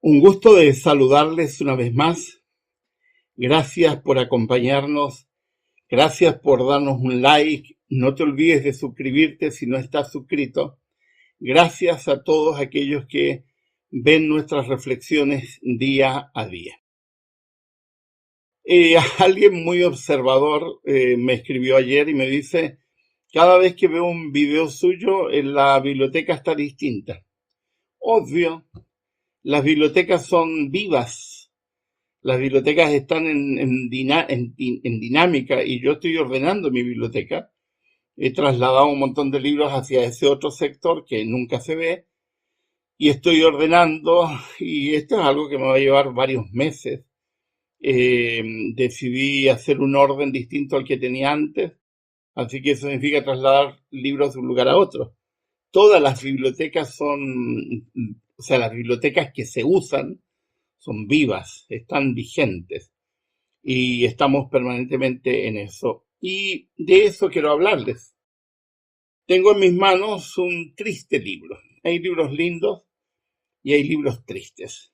Un gusto de saludarles una vez más. Gracias por acompañarnos. Gracias por darnos un like. No te olvides de suscribirte si no estás suscrito. Gracias a todos aquellos que ven nuestras reflexiones día a día. Alguien muy observador me escribió ayer y me dice, cada vez que veo un video suyo, la biblioteca está distinta. Obvio, las bibliotecas son vivas. Las bibliotecas están en dinámica y yo estoy ordenando mi biblioteca. He trasladado un montón de libros hacia ese otro sector que nunca se ve y estoy ordenando, y esto es algo que me va a llevar varios meses. Decidí hacer un orden distinto al que tenía antes, así que eso significa trasladar libros de un lugar a otro. Todas las bibliotecas las bibliotecas que se usan son vivas, están vigentes. Y estamos permanentemente en eso. Y de eso quiero hablarles. Tengo en mis manos un triste libro. Hay libros lindos y hay libros tristes.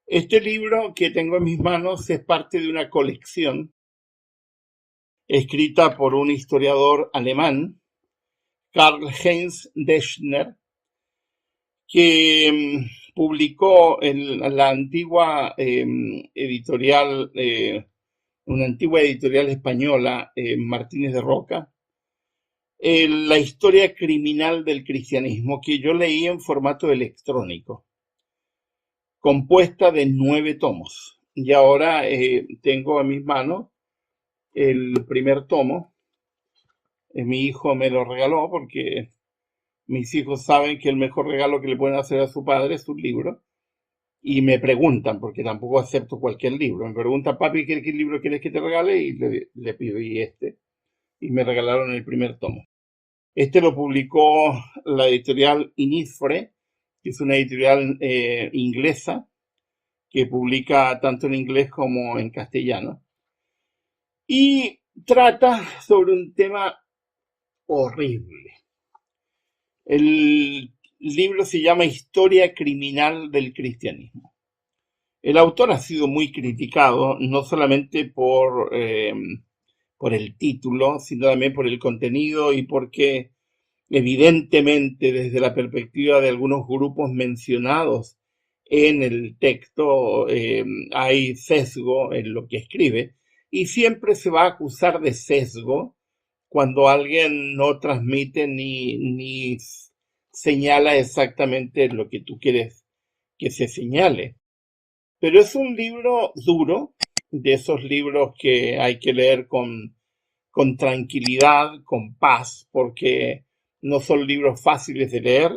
Este libro que tengo en mis manos es parte de una colección escrita por un historiador alemán, Karl-Heinz Deschner, que publicó en la antigua editorial una antigua editorial española, Martínez de Roca, la historia criminal del cristianismo, que yo leí en formato electrónico, compuesta de 9 tomos. Y ahora tengo en mis manos el primer tomo. Mi hijo me lo regaló porque mis hijos saben que el mejor regalo que le pueden hacer a su padre es un libro. Y me preguntan, porque tampoco acepto cualquier libro, me preguntan, papi, ¿qué libro quieres que te regale? Y le pido, y me regalaron el primer tomo. Este lo publicó la editorial Inifre, que es una editorial inglesa, que publica tanto en inglés como en castellano. Y trata sobre un tema horrible. El libro se llama Historia criminal del cristianismo. El autor ha sido muy criticado, no solamente por el título, sino también por el contenido y porque evidentemente desde la perspectiva de algunos grupos mencionados en el texto hay sesgo en lo que escribe, y siempre se va a acusar de sesgo cuando alguien no transmite ni señala exactamente lo que tú quieres que se señale. Pero es un libro duro, de esos libros que hay que leer con tranquilidad, con paz, porque no son libros fáciles de leer.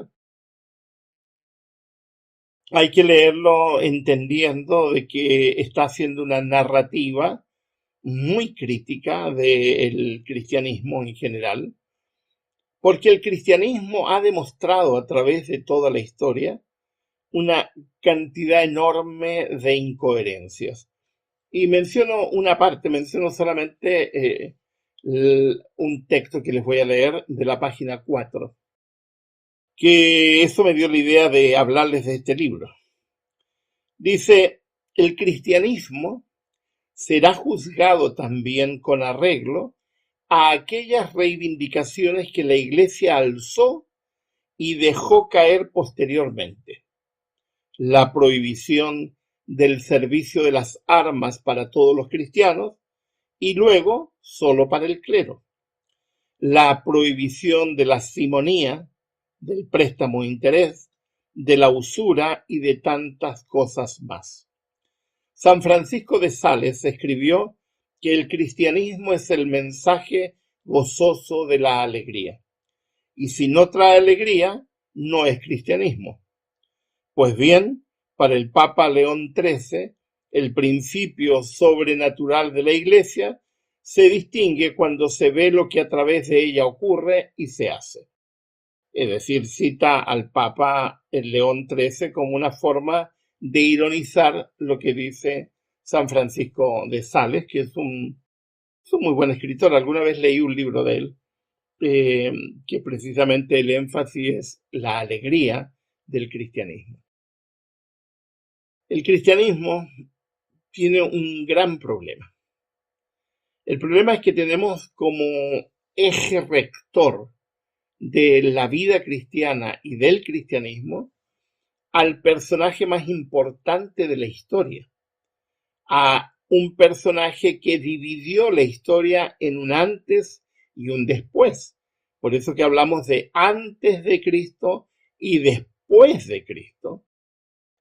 Hay que leerlo entendiendo de que está haciendo una narrativa muy crítica del cristianismo en general, porque el cristianismo ha demostrado a través de toda la historia una cantidad enorme de incoherencias. Y menciono solamente un texto que les voy a leer de la página 4, que eso me dio la idea de hablarles de este libro. Dice, el cristianismo será juzgado también con arreglo a aquellas reivindicaciones que la Iglesia alzó y dejó caer posteriormente. La prohibición del servicio de las armas para todos los cristianos y luego solo para el clero. La prohibición de la simonía, del préstamo de interés, de la usura y de tantas cosas más. San Francisco de Sales escribió que el cristianismo es el mensaje gozoso de la alegría. Y si no trae alegría, no es cristianismo. Pues bien, para el Papa León XIII, el principio sobrenatural de la Iglesia se distingue cuando se ve lo que a través de ella ocurre y se hace. Es decir, cita al Papa León XIII como una forma de ironizar lo que dice San Francisco de Sales, que es un muy buen escritor. Alguna vez leí un libro de él, que precisamente el énfasis es la alegría del cristianismo. El cristianismo tiene un gran problema. El problema es que tenemos como eje rector de la vida cristiana y del cristianismo al personaje más importante de la historia, a un personaje que dividió la historia en un antes y un después. Por eso que hablamos de antes de Cristo y después de Cristo,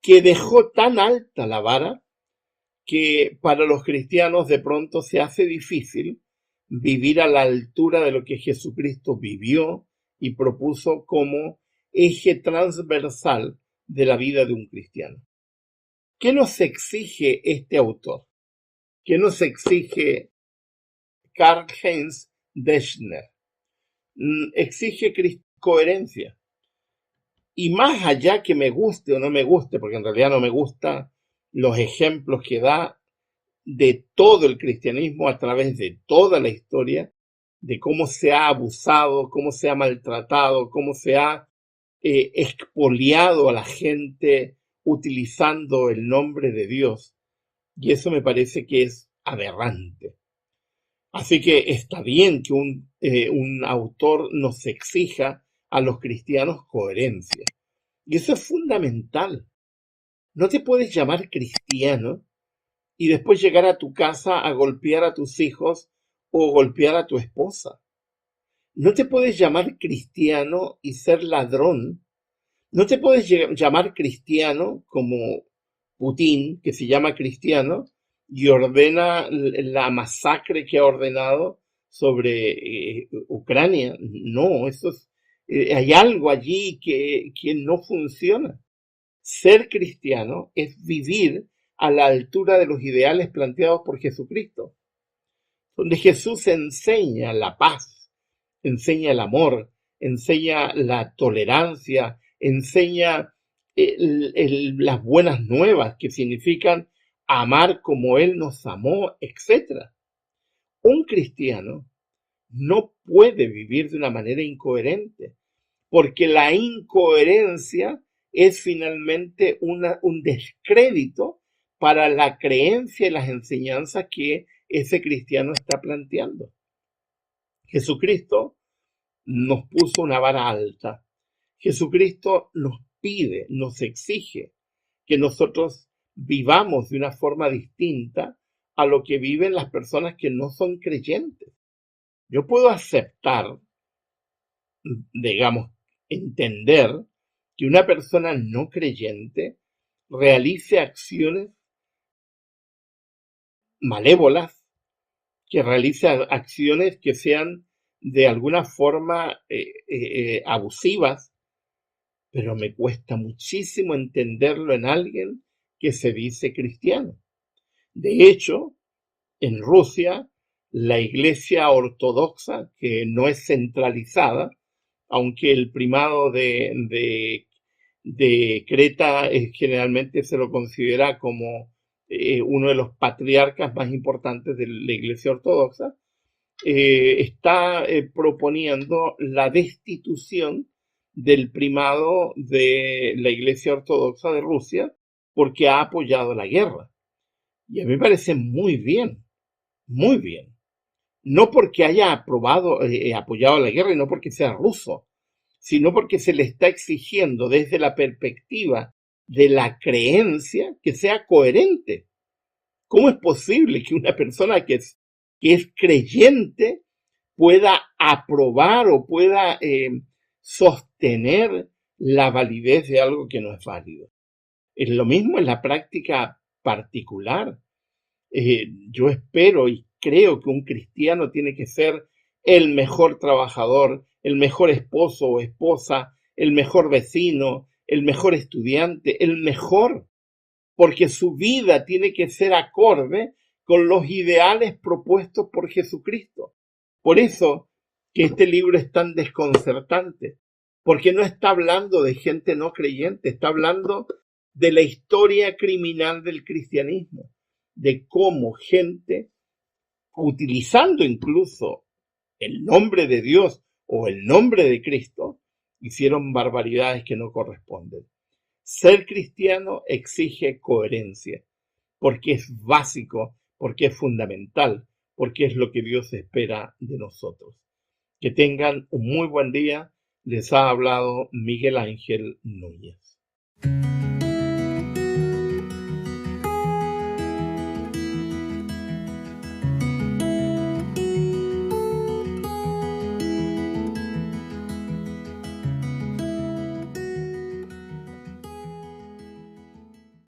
que dejó tan alta la vara que para los cristianos de pronto se hace difícil vivir a la altura de lo que Jesucristo vivió y propuso como eje transversal de la vida de un cristiano. ¿Qué nos exige este autor? ¿Qué nos exige Karl-Heinz Deschner? Exige coherencia. Y más allá que me guste o no me guste, porque en realidad no me gustan los ejemplos que da de todo el cristianismo a través de toda la historia, de cómo se ha abusado, cómo se ha maltratado, cómo se ha expoliado a la gente utilizando el nombre de Dios. Y eso me parece que es aberrante. Así que está bien que un autor nos exija a los cristianos coherencia. Y eso es fundamental. No te puedes llamar cristiano y después llegar a tu casa a golpear a tus hijos o golpear a tu esposa. No te puedes llamar cristiano y ser ladrón. No te puedes llamar cristiano como Putin, que se llama cristiano, y ordena la masacre que ha ordenado sobre Ucrania. No, hay algo allí que no funciona. Ser cristiano es vivir a la altura de los ideales planteados por Jesucristo, donde Jesús enseña la paz, enseña el amor, enseña la tolerancia, enseña las buenas nuevas, que significan amar como Él nos amó, etc. Un cristiano no puede vivir de una manera incoherente, porque la incoherencia es finalmente un descrédito para la creencia y las enseñanzas que ese cristiano está planteando. Jesucristo nos puso una vara alta. Jesucristo nos pide, nos exige que nosotros vivamos de una forma distinta a lo que viven las personas que no son creyentes. Yo puedo aceptar, digamos, entender que una persona no creyente realice acciones malévolas, que realice acciones que sean de alguna forma abusivas, pero me cuesta muchísimo entenderlo en alguien que se dice cristiano. De hecho, en Rusia, la Iglesia ortodoxa, que no es centralizada, aunque el primado de Creta generalmente se lo considera como uno de los patriarcas más importantes de la Iglesia ortodoxa, está proponiendo la destitución del primado de la Iglesia ortodoxa de Rusia porque ha apoyado la guerra. Y a mí me parece muy bien, muy bien. No porque haya apoyado la guerra y no porque sea ruso, sino porque se le está exigiendo desde la perspectiva de la creencia que sea coherente. ¿Cómo es posible que una persona que es creyente pueda aprobar o pueda sostener la validez de algo que no es válido? Es lo mismo en la práctica particular. Yo espero y creo que un cristiano tiene que ser el mejor trabajador, el mejor esposo o esposa, el mejor vecino, el mejor estudiante, el mejor, porque su vida tiene que ser acorde con los ideales propuestos por Jesucristo. Por eso que este libro es tan desconcertante, porque no está hablando de gente no creyente, está hablando de la historia criminal del cristianismo, de cómo gente, utilizando incluso el nombre de Dios o el nombre de Cristo, hicieron barbaridades que no corresponden. Ser cristiano exige coherencia, porque es básico, porque es fundamental, porque es lo que Dios espera de nosotros. Que tengan un muy buen día. Les ha hablado Miguel Ángel Núñez.